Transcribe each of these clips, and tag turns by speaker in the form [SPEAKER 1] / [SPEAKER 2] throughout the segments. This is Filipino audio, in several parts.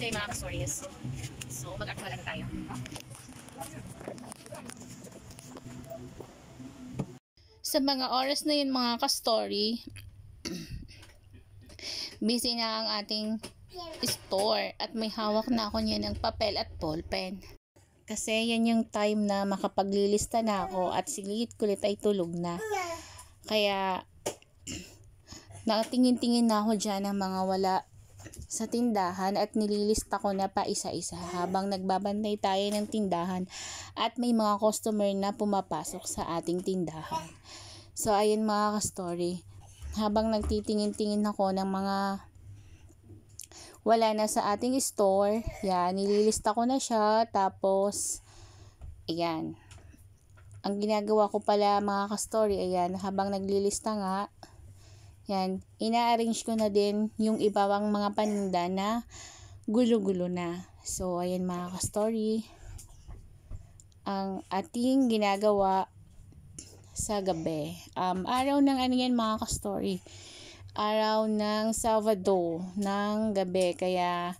[SPEAKER 1] Okay, mga ka-stories. So, mag-actual na tayo. Sa mga oras na yun, mga ka-story, busy na ang ating store at may hawak na ako niya ng papel at ballpen. Kasi yan yung time na makapaglilista na ako at si Liit Kulit ay tulog na. Kaya nakatingin-tingin na ako dyan ng mga wala sa tindahan at nililista ko na pa isa-isa habang nagbabantay tayo ng tindahan at may mga customer na pumapasok sa ating tindahan. So ayun mga ka-story, habang nagtitingin-tingin ako ng mga wala na sa ating store, yan, nililista ko na siya. Tapos ayan, ang ginagawa ko pala mga ka-story, ayan, habang naglilista nga, yan, ina-arrange ko na din yung ibang mga paninda na gulo-gulo na. So ayan mga ka-story, ang ating ginagawa sa gabi. Araw ng ano yan mga ka-story, araw ng Sabado ng gabi, kaya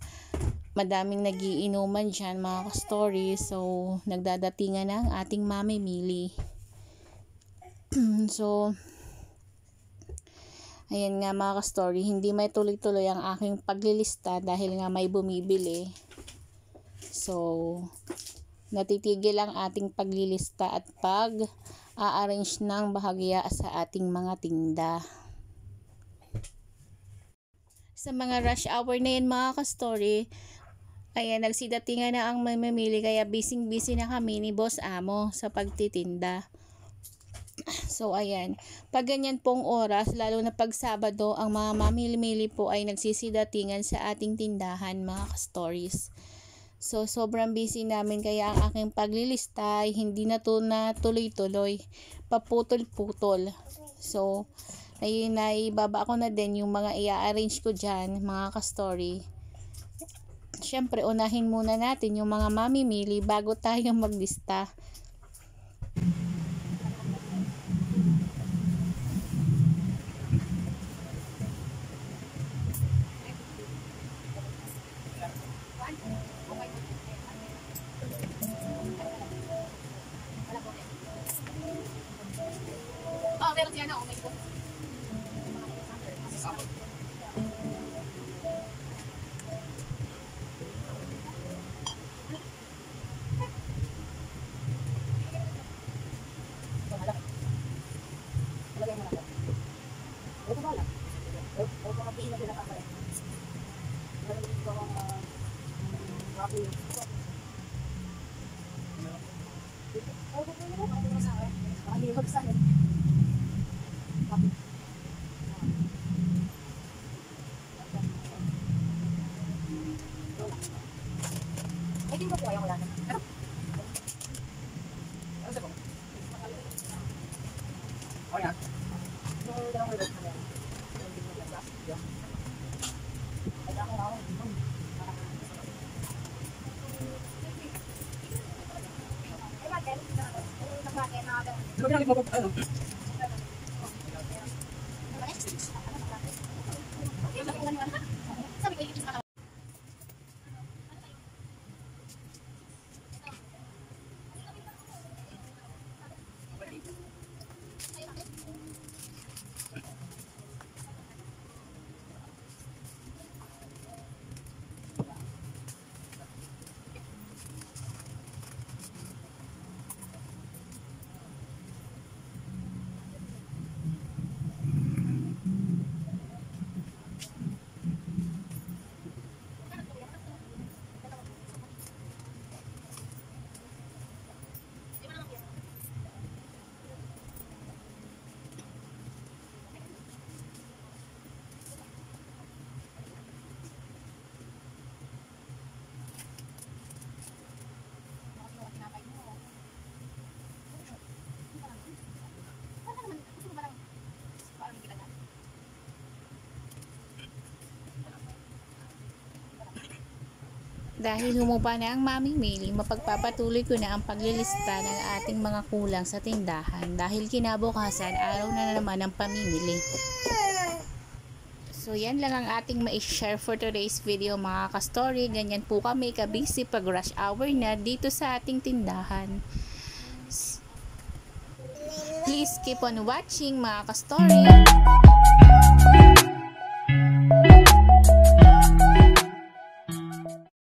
[SPEAKER 1] madaming nagiinuman dyan mga ka-story. So nagdadatingan ng ating mamimili. So ayan nga mga ka-story, hindi may tuloy-tuloy ang aking paglilista dahil nga may bumibili. So natitigil ang ating paglilista at pag-a-arrange ng bahagya sa ating mga tinda. Sa mga rush hour na yan mga ka-story, ayan, nagsidatingan na ang mamimili, kaya busy na kami ni Boss Amo sa pagtitinda. So ayan, pag ganyan pong oras, lalo na pag Sabado, ang mga mamili-mili po ay nagsisidatingan sa ating tindahan mga ka-stories. So sobrang busy namin, kaya ang aking paglilista ay hindi na to na tuloy-tuloy, paputol-putol. So ayun, na ibaba ko na din yung mga i-arrange ko dyan mga ka-story. Syempre unahin muna natin yung mga mamimili bago tayo maglista. Oh, meron siya na. Oh my God. Dahil humupa na ang mamimili, mapagpapatuloy ko na ang paglilista ng ating mga kulang sa tindahan dahil kinabukasan araw na naman ang pamimili. So yan lang ang ating ma-share for today's video mga ka-story. Ganyan po kami ka-busy pag rush hour na dito sa ating tindahan. Please keep on watching mga ka-story.